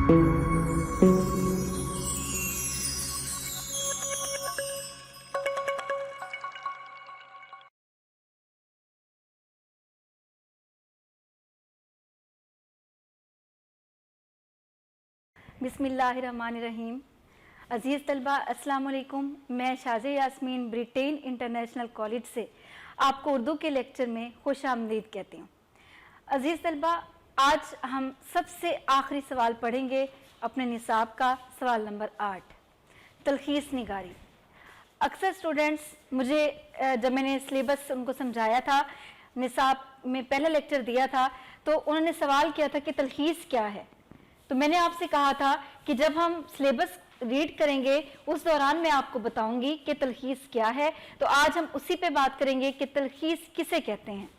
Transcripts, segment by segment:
बिस्मिल्लाहिर्रहमानिर्रहीम। अज़ीज़ तलबा अस्सलाम वालेकुम। मैं शाज़े यास्मीन ब्रिटेन इंटरनेशनल कॉलेज से आपको उर्दू के लेक्चर में खुश आमदीद कहती हूँ। अज़ीज़ तलबा, आज हम सबसे आखिरी सवाल पढ़ेंगे अपने निसाब का, सवाल नंबर 8, तलखीस निगारी। अक्सर स्टूडेंट्स मुझे जब मैंने सिलेबस उनको समझाया था, निसाब में पहला लेक्चर दिया था, तो उन्होंने सवाल किया था कि तलखीस क्या है। तो मैंने आपसे कहा था कि जब हम सिलेबस रीड करेंगे उस दौरान मैं आपको बताऊंगी कि तलखीस क्या है। तो आज हम उसी पे बात करेंगे कि तलखीस किसे कहते हैं।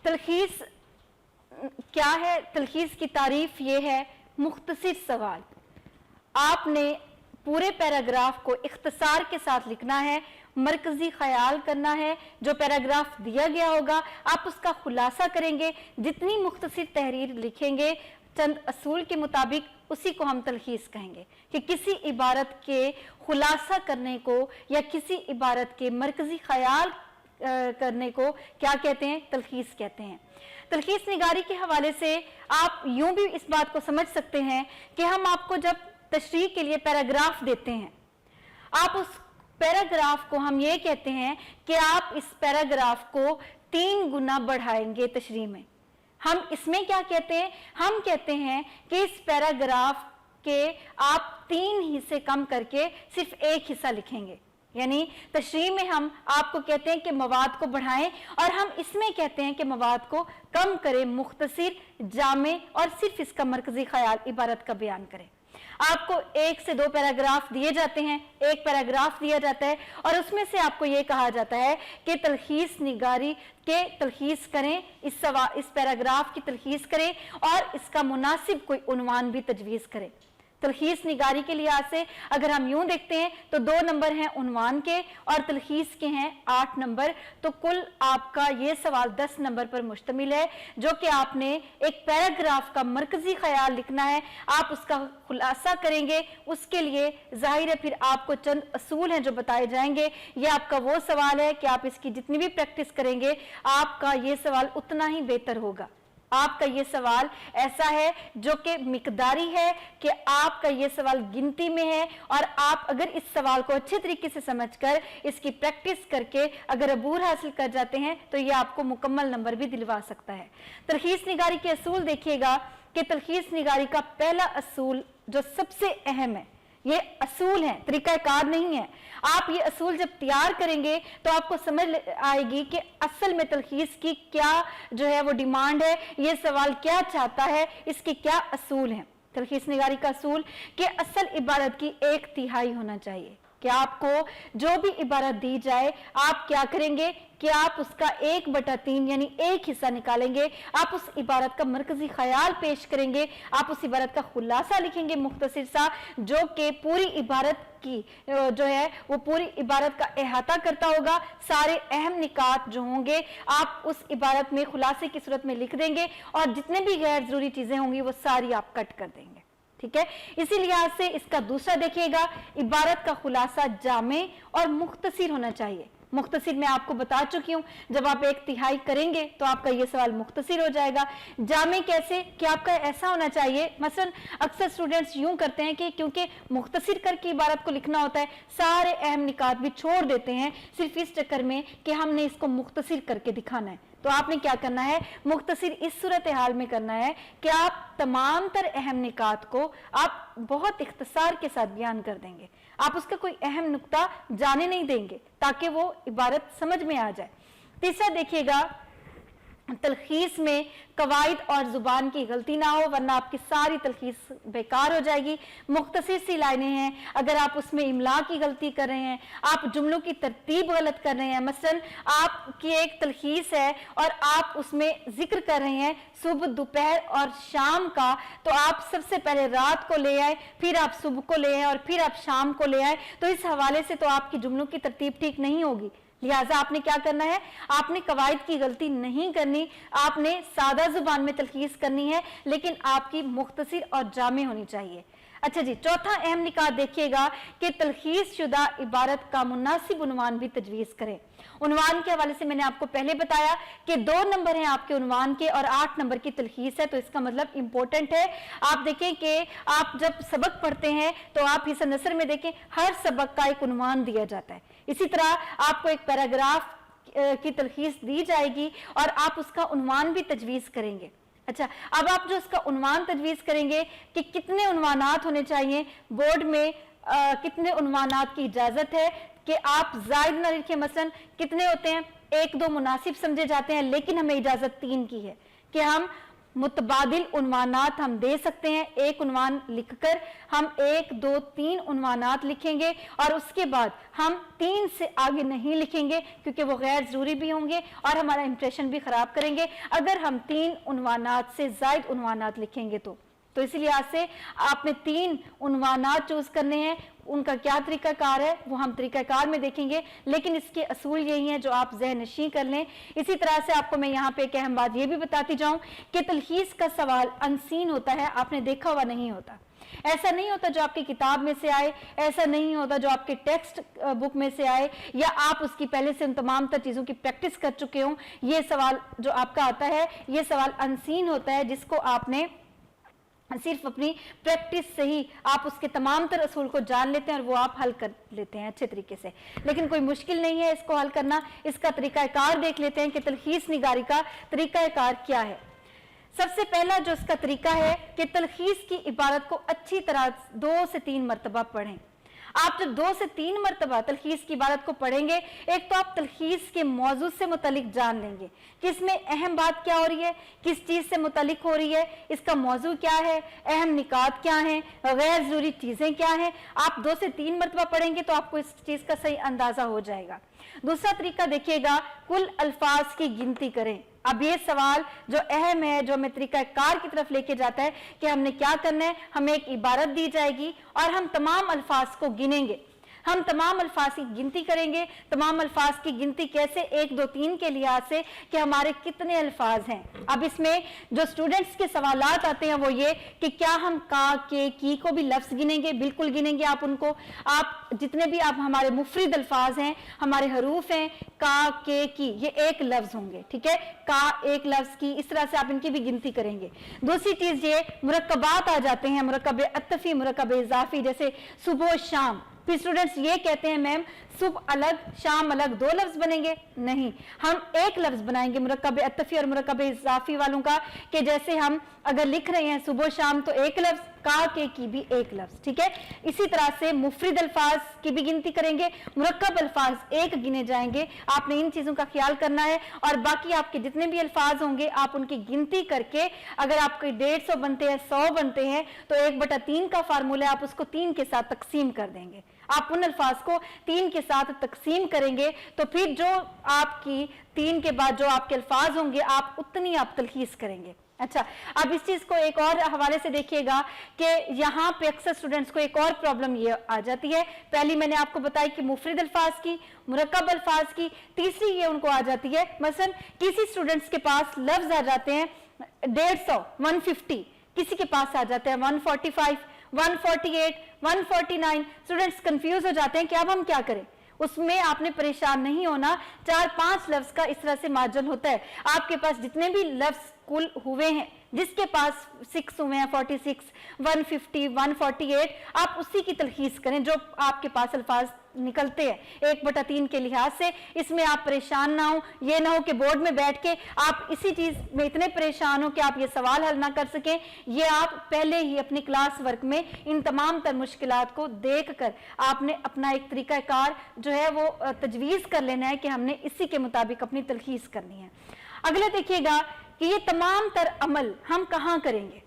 तलखीस क्या है? तलखीस की तारीफ ये है, मुख्तसर सवाल। आपने पूरे पैराग्राफ को इख्तिसार के साथ लिखना है, मरकजी ख्याल करना है। जो पैराग्राफ दिया गया होगा आप उसका खुलासा करेंगे। जितनी मुख्तसर तहरीर लिखेंगे चंद असूल के मुताबिक, उसी को हम तलखीस कहेंगे कि किसी इबारत के खुलासा करने को या किसी इबारत के मरकजी ख्याल करने को क्या कहते हैं? तलखीस कहते हैं। तलखीस निगारी के हवाले से आप यूं भी इस बात को समझ सकते हैं कि हम आपको जब तशरीह के लिए पैराग्राफ देते हैं, आप उस पैराग्राफ को हम ये कहते हैं कि आप इस पैराग्राफ को 3 गुना बढ़ाएंगे तशरीह में। हम इसमें क्या कहते हैं? हम कहते हैं कि इस पैराग्राफ के आप 3 हिस्से कम करके सिर्फ एक हिस्सा लिखेंगे। यानी तशरीह में हम आपको कहते हैं कि मवाद को बढ़ाएं, और हम इसमें कहते हैं कि मवाद को कम करें, मुख्तसर, जामे और सिर्फ इसका मरकजी ख्याल इबारत का बयान करें। आपको 1 से 2 पैराग्राफ दिए जाते हैं, एक पैराग्राफ दिया जाता है और उसमें से आपको ये कहा जाता है कि तलखीस निगारी के तलखीस करें, इस पैराग्राफ की तलखीस करें और इसका मुनासिब कोई उन्वान भी तजवीज़ करें। तलखीस निगारी के लिहाज से अगर हम यूं देखते हैं तो 2 नंबर हैं उन्वान के और तलखीस के हैं 8 नंबर। तो कुल आपका ये सवाल 10 नंबर पर मुश्तमिल है, जो कि आपने एक पैराग्राफ का मरकजी ख्याल लिखना है, आप उसका खुलासा करेंगे। उसके लिए जाहिर है फिर आपको चंद असूल हैं जो बताए जाएंगे। ये आपका वो सवाल है कि आप इसकी जितनी भी प्रैक्टिस करेंगे आपका ये सवाल उतना ही बेहतर होगा। आपका ये सवाल ऐसा है जो कि मिकदारी है, कि आपका ये सवाल गिनती में है, और आप अगर इस सवाल को अच्छे तरीके से समझकर इसकी प्रैक्टिस करके अगर अबूर हासिल कर जाते हैं तो ये आपको मुकम्मल नंबर भी दिलवा सकता है। तलखीस निगारी के असूल देखिएगा कि तलखीस निगारी का पहला असूल जो सबसे अहम है, ये असूल है, तरीकाकार नहीं है। आप ये असूल जब तैयार करेंगे तो आपको समझ आएगी कि असल में तलखीस की क्या जो है वो डिमांड है, ये सवाल क्या चाहता है, इसके क्या असूल हैं। तलखीस निगारी का असूल कि असल इबारत की 1/3 होना चाहिए, कि आपको जो भी इबारत दी जाए आप क्या करेंगे कि आप उसका 1/3 यानी एक हिस्सा निकालेंगे। आप उस इबारत का मरकजी ख्याल पेश करेंगे, आप उस इबारत का खुलासा लिखेंगे मुख्तसर सा, जो कि पूरी इबारत की जो है वो पूरी इबारत का अहाता करता होगा। सारे अहम निकात जो होंगे आप उस इबारत में खुलासे की सूरत में लिख देंगे, और जितने भी गैर जरूरी चीजें होंगी वो सारी आप कट कर देंगे। ठीक है, इसी लिहाज से इसका दूसरा देखिएगा, इबारत का खुलासा जामे और मुख्तसर होना चाहिए। मुख्तसर मैं आपको बता चुकी हूँ, जब आप 1/3 करेंगे तो आपका ये सवाल मुख्तसर हो जाएगा। जामे कैसे? कि आपका ऐसा होना चाहिए, मसलन अक्सर स्टूडेंट्स यूं करते हैं कि क्योंकि मुख्तसर करके इबारत को लिखना होता है, सारे अहम निकात भी छोड़ देते हैं सिर्फ इस चक्कर में कि हमने इसको मुख्तसर करके दिखाना है। तो आपने क्या करना है? मुख्तसर इस सूरत हाल में करना है कि आप तमाम तर अहम निकात को आप बहुत इख्तिसार के साथ बयान कर देंगे, आप उसका कोई अहम नुक्ता जाने नहीं देंगे ताकि वो इबारत समझ में आ जाए। तीसरा देखिएगा, तलखीस में कवायद और जुबान की गलती ना हो, वरना आपकी सारी तलखीस बेकार हो जाएगी। मुख्तसर सी लाइनें हैं, अगर आप उसमें इमला की गलती कर रहे हैं, आप जुमलों की तरतीब गलत कर रहे हैं, मसलन आपकी एक तलखीस है और आप उसमें जिक्र कर रहे हैं सुबह, दोपहर और शाम का, तो आप सबसे पहले रात को ले आए, फिर आप सुबह को ले आए और फिर आप शाम को ले आए, तो इस हवाले से तो आपकी जुमलों की तरतीब ठीक नहीं होगी। لہٰذا آپ نے کیا کرنا ہے, آپ نے قواعد کی غلطی نہیں کرنی, آپ نے سادہ زبان میں تلخیص کرنی ہے, لیکن آپ کی مختصر اور جامع ہونی چاہیے. اچھا جی, چوتھا اہم نکات دیکھیے گا کہ تلخیص شدہ عبارت کا مناسب عنوان بھی تجویز کریں. عنوان کے حوالے سے میں نے آپ کو پہلے بتایا کہ 2 نمبر ہیں آپ کے عنوان کے اور 8 نمبر کی تلخیص ہے, تو اس کا مطلب امپورٹنٹ ہے. آپ دیکھیں کہ آپ جب سبق پڑھتے ہیں تو آپ حصہ نثر میں دیکھیں ہر سبق کا ایک عنوان دیا جاتا ہے. اسی طرح آپ کو ایک پیراگراف کی تلخیص دی جائے گی اور آپ اس کا عنوان بھی تجویز کریں گے. اچھا, اب آپ جو اس کا عنوان تجویز کریں گے کہ کتنے عنوانات ہونے چاہیے, بورڈ میں کتنے عنوانات کی اجازت ہے کہ آپ زائد نہ لکھیں. مثلا کتنے ہوتے ہیں, 1-2 مناسب سمجھے جاتے ہیں, لیکن ہمیں اجازت 3 کی ہے کہ ہم متبادل عنوانات ہم دے سکتے ہیں. ایک عنوان لکھ کر ہم 1-2-3 عنوانات لکھیں گے اور اس کے بعد ہم 3 سے آگے نہیں لکھیں گے کیونکہ وہ غیر ضروری بھی ہوں گے اور ہمارا امپریشن بھی خراب کریں گے اگر ہم 3 عنوانات سے زائد عنوانات لکھیں گے. تو اسی لحاظ سے آپ نے 3 عنوانات چوز کرنے ہیں. ان کا کیا طریقہ کار ہے وہ ہم طریقہ کار میں دیکھیں گے, لیکن اس کے اصول یہی ہیں جو آپ ذہن نشین کر لیں. اسی طرح سے آپ کو میں یہاں پہ ایک اہم بات یہ بھی بتاتی جاؤں کہ تلخیص کا سوال انسین ہوتا ہے, آپ نے دیکھا ہوا نہیں ہوتا. ایسا نہیں ہوتا جو آپ کی کتاب میں سے آئے, ایسا نہیں ہوتا جو آپ کے ٹیکسٹ بک میں سے آئے یا آپ اس کی پہلے سے ان تمام تر چیزوں کی پریکٹس کر چکے ہوں. یہ سوال جو آپ کا آتا ہے یہ سوال انسین ہوتا ہے جس کو آپ نے صرف اپنی پریکٹس سے ہی آپ اس کے تمام تر اصول کو جان لیتے ہیں اور وہ آپ حل کر لیتے ہیں اچھے طریقے سے. لیکن کوئی مشکل نہیں ہے اس کو حل کرنا. اس کا طریقہ کار دیکھ لیتے ہیں کہ تلخیص نگاری کا طریقہ کار کیا ہے. سب سے پہلا جو اس کا طریقہ ہے کہ تلخیص کی عبارت کو اچھی طرح 2 سے 3 مرتبہ پڑھیں. آپ جب 2 سے 3 مرتبہ تلخیص کی عبارت کو پڑھیں گے, ایک تو آپ تلخیص کے موضوع سے متعلق جان لیں گے کہ اس میں اہم بات کیا ہو رہی ہے, کس چیز سے متعلق ہو رہی ہے, اس کا موضوع کیا ہے, اہم نکات کیا ہیں, غیر ضروری چیزیں کیا ہیں. آپ 2 سے 3 مرتبہ پڑھیں گے تو آپ کو اس چیز کا صحیح اندازہ ہو جائے گا. دوسرا طریقہ دیکھیے گا, کل الفاظ کی گنتی کریں. اب یہ سوال جو اہم ہے, جو ہمیں طریقہ کار کی طرف لے کے جاتا ہے کہ ہم نے کیا کرنا ہے, ہمیں ایک عبارت دی جائے گی اور ہم تمام الفاظ کو گنیں گے. ہم تمام الفاظ کی گنتی کریں گے. تمام الفاظ کی گنتی کیسے, 1 2 3 کے لحاظ سے کہ ہمارے کتنے الفاظ ہیں. اب اس میں جو سٹوڈنٹس کے سوالات آتے ہیں وہ یہ کہ کیا ہم کا, کے, کی کو بھی لفظ گنیں گے. بالکل گنیں گے آپ ان کو. آپ جتنے بھی آپ ہمارے مفرد الفاظ ہیں, ہمارے حروف ہیں, کا, کے, کی, یہ ایک لفظ ہوں گے. ٹھیک ہے, کا ایک لفظ, کی, اس طرح سے آپ ان کی بھی گنتی کریں گے. دوسری چیز یہ مرکبات آ جاتے ہیں, مرکب عطفی, مرکب اضافی, جیسے صبح و شام. پھر اسٹوڈنٹس یہ کہتے ہیں میم صبح الگ شام الگ 2 لفظ بنیں گے. نہیں, ہم ایک لفظ بنائیں گے مرکب عطفی اور مرکب اضافی والوں کا, کہ جیسے ہم اگر لکھ رہے ہیں صبح و شام تو ایک لفظ, کا, کے, کی بھی ایک لفظ. ٹھیک ہے, اسی طرح سے مفرد الفاظ کی بھی گنتی کریں گے, مرکب الفاظ ایک گنے جائیں گے. آپ نے ان چیزوں کا خیال کرنا ہے اور باقی آپ کے جتنے بھی الفاظ ہوں گے آپ ان کی گنتی کر کے, اگر آپ کے 150 بنتے ہیں, 100 بنتے ہیں, تو 1/3 کا فارمولہ آپ اس کو 3 کے ساتھ تقسیم کر دیں گے. آپ ان الفاظ کو 3 کے ساتھ تقسیم کریں گے تو پھر جو آپ کی 3 کے بعد جو آپ کے الفاظ ہوں گے آپ اتنی آپ تلخیص کریں گے. اچھا, اب اس چیز کو ایک اور حوالے سے دیکھیے گا کہ یہاں پہ اکثر سٹوڈنٹس کو ایک اور پرابلم یہ آ جاتی ہے. پہلی میں نے آپ کو بتائی کہ مفرد الفاظ کی, مرکب الفاظ کی. تیسری یہ ان کو آ جاتی ہے, مثلا کسی سٹوڈنٹس کے پاس لفظ آ جاتے ہیں 150, 150, کسی کے پاس آ جاتے ہیں 145, 148, 149. اسٹوڈنٹس کنفیوز ہو جاتے ہیں کہ اب ہم کیا کریں. اس میں آپ نے پریشان نہیں ہونا, 4-5 لفظ کا اس طرح سے مارجن ہوتا ہے. آپ کے پاس جتنے بھی لفظ کل ہوئے ہیں, جس کے پاس 6 ہوئے ہیں, 46, 150, 148, آپ اسی کی تلخیص کریں جو آپ کے پاس الفاظ نکلتے ہیں 1/3 کے لحاظ سے. اس میں آپ پریشان نہ ہوں, یہ نہ ہو کہ بورڈ میں بیٹھ کے آپ اسی چیز میں اتنے پریشان ہو کہ آپ یہ سوال حل نہ کر سکیں. یہ آپ پہلے ہی اپنی کلاس ورک میں ان تمام تر مشکلات کو دیکھ کر آپ نے اپنا ایک طریقہ کار جو ہے وہ تجویز کر لینا ہے کہ ہم نے اسی کے مطابق اپنی تلخیص کرنی ہے. اگلا دیکھیے گا کہ یہ تمام تر عمل ہم کہاں کریں گے.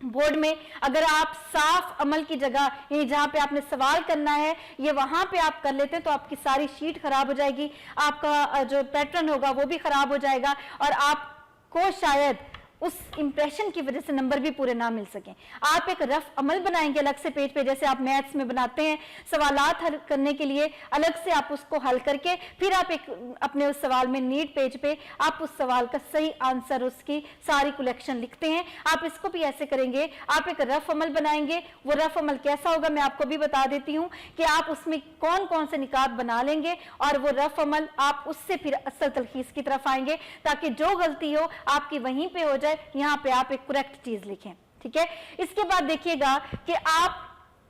بورڈ میں اگر آپ صاف عمل کی جگہ, یعنی جہاں پہ آپ نے سوال کرنا ہے, یہ وہاں پہ آپ کر لیتے ہیں تو آپ کی ساری شیٹ خراب ہو جائے گی, آپ کا جو پیٹرن ہوگا وہ بھی خراب ہو جائے گا اور آپ کو شاید उस इंप्रेशन की वजह से नंबर भी पूरे ना मिल सकें। आप एक रफ अमल बनाएंगे अलग से पेज पे, जैसे आप मैथ्स में बनाते हैं, सवालात हल करने के लिए अलग से आप उसको हल करके फिर आप एक अपने उस सवाल में नीट पेज पे आप उस सवाल का सही आंसर, उसकी सारी कलेक्शन लिखते हैं। आप इसको भी ऐसे करेंगे, आप एक रफ अमल बनाएंगे। वो रफ अमल कैसा होगा मैं आपको भी बता देती हूँ कि आप उसमें कौन कौन से निकात बना लेंगे, और वो रफ अमल आप उससे फिर असल तलखीस की तरफ आएंगे, ताकि जो गलती हो आपकी वहीं पे हो जाए, यहाँ पे आप एक करेक्ट चीज लिखें। ठीक है, इसके बाद देखिएगा कि आप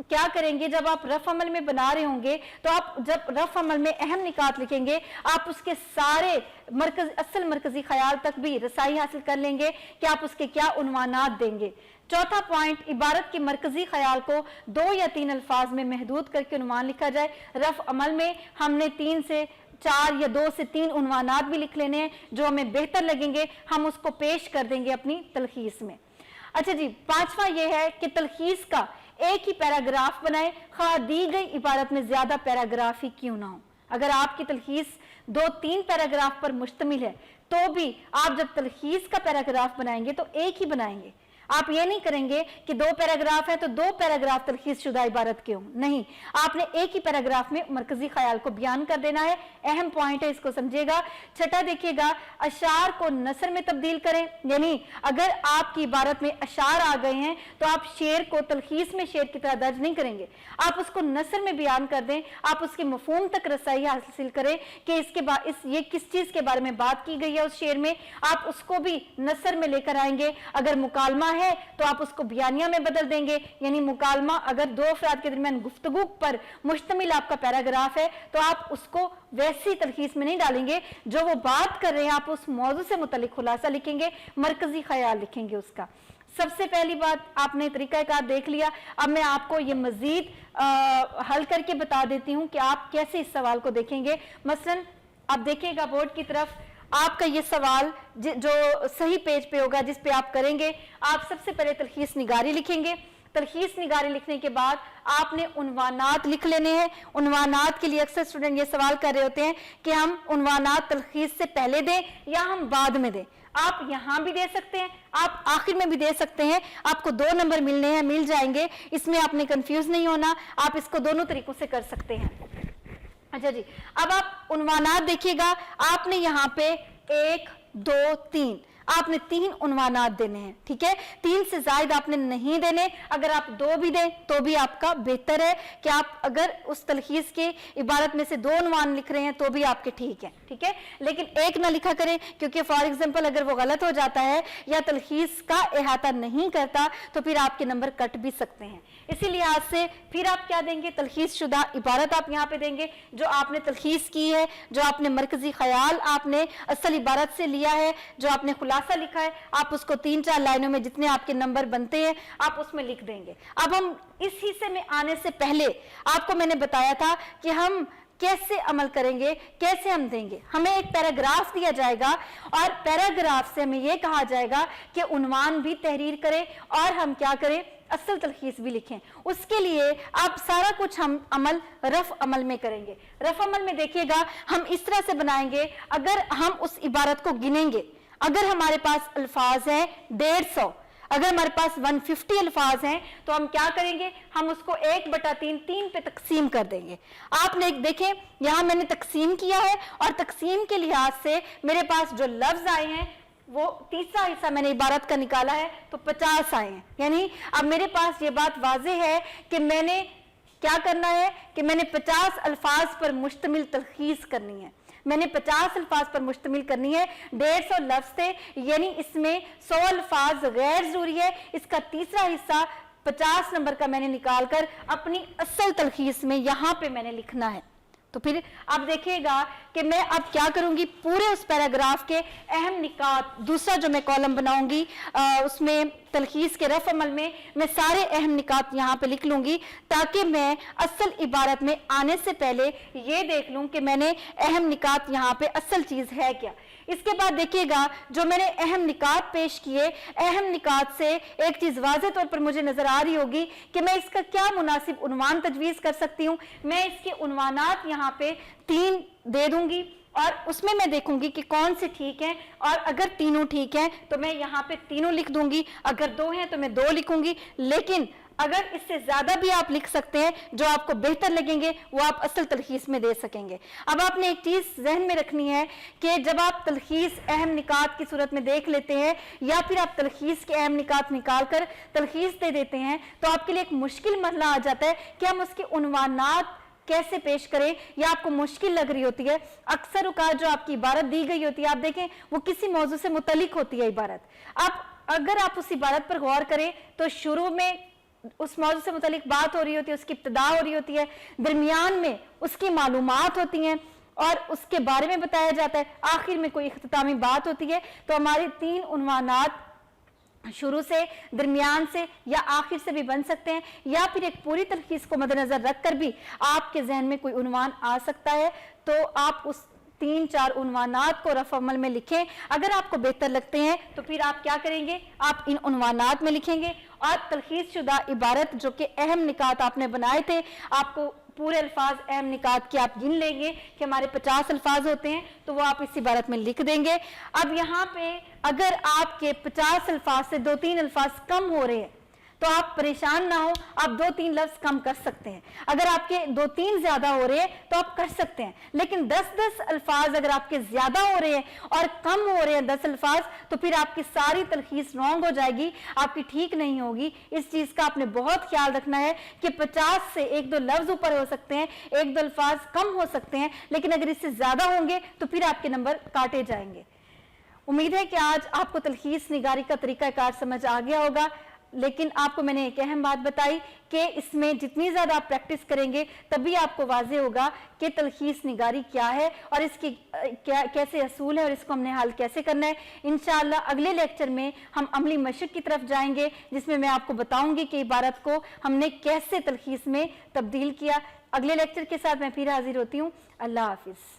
क्या करेंगे, जब आप रफ अमल में बना रहे होंगे तो आप जब रफ अमल में अहम निकात लिखेंगे, आप उसके सारे असल मरकजी ख्याल तक भी रसाई हासिल कर लेंगे कि आप उसके क्या उन्वानात देंगे। चौथा पॉइंट, इबारत के मरकजी ख्याल को 2 या 3 अल्फाज में महदूद करके उन्वान लिखा जाए। रफ अमल में हमने 3 से 4 या 2 से 3 उन्वानात भी लिख लेने हैं, जो हमें बेहतर लगेंगे, हम उसको पेश कर देंगे अपनी तलखीस में। अच्छा जी, पांचवा यह है कि तलखीस का एक ही पैराग्राफ बनाए, खा दी गई इबारत में ज्यादा पैराग्राफ ही क्यों ना हो। अगर आपकी तलखीस 2-3 पैराग्राफ पर मुश्तमिल है तो भी आप जब तलखीस का पैराग्राफ बनाएंगे तो एक ही बनाएंगे। आप ये नहीं करेंगे कि 2 पैराग्राफ है तो 2 पैराग्राफ तलखीस शुदा इबारत के हों, नहीं, आपने एक ही पैराग्राफ में मरकजी ख्याल को बयान कर देना है। अहम पॉइंट है, इसको समझिएगा। छठा देखिएगा, अशार को नसर में तब्दील करें, यानी अगर आपकी इबारत में अशार आ गए हैं तो आप शेर को तलखीस में शेर की तरह दर्ज नहीं करेंगे, आप उसको नसर में बयान कर दें, आप उसके मफहूम तक रसाई हासिल करें कि इसके बाद ये किस चीज के बारे में बात की गई है उस शेर में, आप उसको भी नसर में लेकर आएंगे। अगर मुकालमा है तो आप उसको बयानिया में बदल देंगे, यानी मुकालमा अगर 2 अफराद के दरमियान गुफ्तगू पर मुश्तमिल आपका पैराग्राफ है तो आप उसको वैसी तलखीस में नहीं डालेंगे, जो वो बात कर रहे हैं आप उस मौजू से मुतल्लिक खुलासा लिखेंगे, मरकजी ख्याल लिखेंगे उसका। सबसे पहली बात, आपने तरीकाकार देख लिया। अब मैं आपको ये मजीद हल करके बता देती हूँ कि आप कैसे इस सवाल को देखेंगे। मसलन आप देखिएगा बोर्ड की तरफ, आपका ये सवाल जो सही पेज पे होगा जिस पे आप करेंगे, आप सबसे पहले तलखीस निगारी लिखेंगे। तलखीस निगारी लिखने के बाद आपने उन्वानात लिख लेने हैं। उन्वानात के लिए अक्सर स्टूडेंट ये सवाल कर रहे होते हैं कि हम उन्वानात तलखीस से पहले दें या हम बाद में दें। आप यहां भी दे सकते हैं, आप आखिर में भी दे सकते हैं, आपको 2 नंबर मिलने हैं, मिल जाएंगे, इसमें आपने कंफ्यूज नहीं होना, आप इसको दोनों तरीकों से कर सकते हैं। अच्छा जी, अब आप उन्वानात देखिएगा, आपने यहाँ पे 1, 2, 3 आपने 3 उन्वानात देने हैं। ठीक है, 3 से ज्यादा आपने नहीं देने। अगर आप 2 भी दें तो भी आपका बेहतर है कि आप अगर उस तलखीस के इबारत में से 2 उन्वान लिख रहे हैं तो भी आपके ठीक है। ठीक है, लेकिन एक ना लिखा करें, क्योंकि फॉर एग्जांपल अगर वो गलत हो जाता है या तलखीस का अहाता नहीं करता तो फिर आपके नंबर कट भी सकते हैं। इसी लिहाज से फिर आप क्या देंगे, तलखीस शुदा इबारत आप यहाँ पे देंगे, जो आपने तलखीस की है, जो आपने मरकजी ख्याल आपने असल इबारत से लिया है, जो आपने खुलासा लिखा है, आप उसको 3-4 लाइनों में जितने आपके नंबर बनते हैं आप उसमें लिख देंगे। अब हम इस हिस्से में आने से पहले आपको मैंने बताया था कि हम कैसे अमल करेंगे, कैसे हम देंगे। हमें एक पैराग्राफ दिया जाएगा और पैराग्राफ से हमें यह कहा जाएगा कि उन्वान भी तहरीर करें और हम क्या करें, असल तलखीस भी लिखें। उसके लिए आप सारा कुछ हम अमल रफ अमल में करेंगे। रफ अमल में देखिएगा हम इस तरह से बनाएंगे, अगर हम उस इबारत को गिनेंगे, अगर हमारे पास अल्फाज हैं 150, अगर हमारे पास 150 अल्फाज हैं तो हम क्या करेंगे, हम उसको 1/3 पे तकसीम कर देंगे। आपने देखें यहां मैंने तकसीम किया है और तकसीम के लिहाज से मेरे पास जो लफ्ज आए हैं वो तीसरा हिस्सा मैंने इबारत का निकाला है तो 50 आए हैं। यानी अब मेरे पास ये बात वाज़ेह है कि मैंने क्या करना है कि मैंने 50 अल्फाज पर मुश्तमिल तलखीस करनी है, मैंने 50 अल्फाज पर मुश्तमिल करनी है। 150 लफ्ज थे, यानी इसमें 100 अल्फाज गैर जरूरी है। इसका तीसरा हिस्सा 50 नंबर का मैंने निकालकर अपनी असल तलखीस में यहां पे मैंने लिखना है। तो फिर आप देखिएगा कि मैं अब क्या करूंगी, पूरे उस पैराग्राफ के अहम निकात, दूसरा जो मैं कॉलम बनाऊंगी उसमें तलखीस के रफ अमल में मैं सारे अहम निकात यहाँ पे लिख लूंगी, ताकि मैं असल इबारत में आने से पहले ये देख लूं कि मैंने अहम निकात यहाँ पे असल चीज है क्या। इसके बाद देखिएगा जो मैंने अहम निकात पेश किए, अहम निकात से एक चीज वाज़ेह तौर पर मुझे नजर आ रही होगी कि मैं इसका क्या मुनासिब उन्वान तजवीज कर सकती हूँ। मैं इसके उन्वानात यहाँ पे 3 दे दूंगी اور اس میں میں دیکھوں گی کہ کون سے ٹھیک ہیں، اور اگر تینوں ٹھیک ہیں تو میں یہاں پہ تینوں لکھ دوں گی، اگر 2 ہیں تو میں 2 لکھوں گی، لیکن اگر اس سے زیادہ بھی آپ لکھ سکتے ہیں جو آپ کو بہتر لگیں گے وہ آپ اصل تلخیص میں دے سکیں گے۔ اب آپ نے ایک چیز ذہن میں رکھنی ہے کہ جب آپ تلخیص اہم نکات کی صورت میں دیکھ لیتے ہیں یا پھر آپ تلخیص کے اہم نکات نکال کر تلخیص دے دیتے ہیں تو آپ کے لیے ایک مشکل مسئلہ آ جاتا ہے کہ ہم اس کے عنوانات کیسے پیش کریں، یا آپ کو مشکل لگ رہی ہوتی ہے۔ اکثر اوقات جو آپ کی عبارت دی گئی ہوتی ہے آپ دیکھیں وہ کسی موضوع سے متعلق ہوتی ہے عبارت، اب اگر آپ اس عبارت پر غور کریں تو شروع میں اس موضوع سے متعلق بات ہو رہی ہوتی ہے، اس کی ابتدا ہو رہی ہوتی ہے، درمیان میں اس کی معلومات ہوتی ہیں اور اس کے بارے میں بتایا جاتا ہے، آخر میں کوئی اختتامی بات ہوتی ہے، تو ہمارے 3 عنوانات شروع سے، درمیان سے یا آخر سے بھی بن سکتے ہیں، یا پھر ایک پوری تلخیص کو مد نظر رکھ کر بھی آپ کے ذہن میں کوئی عنوان آ سکتا ہے، تو آپ اس 3-4 عنوانات کو رفع عمل میں لکھیں۔ اگر آپ کو بہتر لگتے ہیں تو پھر آپ کیا کریں گے، آپ ان عنوانات میں لکھیں گے اور تلخیص شدہ عبارت جو کہ اہم نکات آپ نے بنائے تھے، آپ کو پورے الفاظ اہم نکات کی آپ گن لیں گے کہ ہمارے 50 الفاظ ہوتے ہیں تو وہ آپ اس عبارت میں لکھ دیں گے۔ اب یہاں پہ اگر آپ کے 50 الفاظ سے 2-3 الفاظ کم ہو رہے ہیں تو آپ پریشان نہ ہو، آپ 2-3 لفظ کم کر سکتے ہیں۔ اگر آپ کے 2-3 زیادہ ہو رہے ہیں تو آپ کر سکتے ہیں، لیکن 10-10 الفاظ اگر آپ کے زیادہ ہو رہے ہیں اور کم ہو رہے ہیں 10 الفاظ تو پھر آپ کی ساری تلخیص رونگ ہو جائے گی، آپ کی ٹھیک نہیں ہوگی۔ اس چیز کا آپ نے بہت خیال رکھنا ہے کہ 50 سے 1-2 لفظ اوپر ہو سکتے ہیں، 1-2 الفاظ کم ہو سکتے ہیں، لیکن اگر اس سے زیادہ ہوں گے تو پھر آپ کے نمبر کاٹے جائیں گے۔ امید ہے کہ آج آپ کو تلخیص نگاری کا طریقہ کار سمجھ آ گیا ہوگا، لیکن آپ کو میں نے ایک اہم بات بتائی کہ اس میں جتنی زیادہ آپ پریکٹس کریں گے تبھی آپ کو واضح ہوگا کہ تلخیص نگاری کیا ہے اور اس کی کیسے اصول ہے اور اس کو ہم نے حل کیسے کرنا ہے۔ انشاءاللہ اگلے لیکچر میں ہم عملی مشق کی طرف جائیں گے، جس میں آپ کو بتاؤں گی کہ عبارت کو ہم نے کیسے تلخیص میں تبدیل کیا۔ اگلے لیکچر کے ساتھ میں پھر حاضر ہوتی ہوں۔ اللہ حافظ۔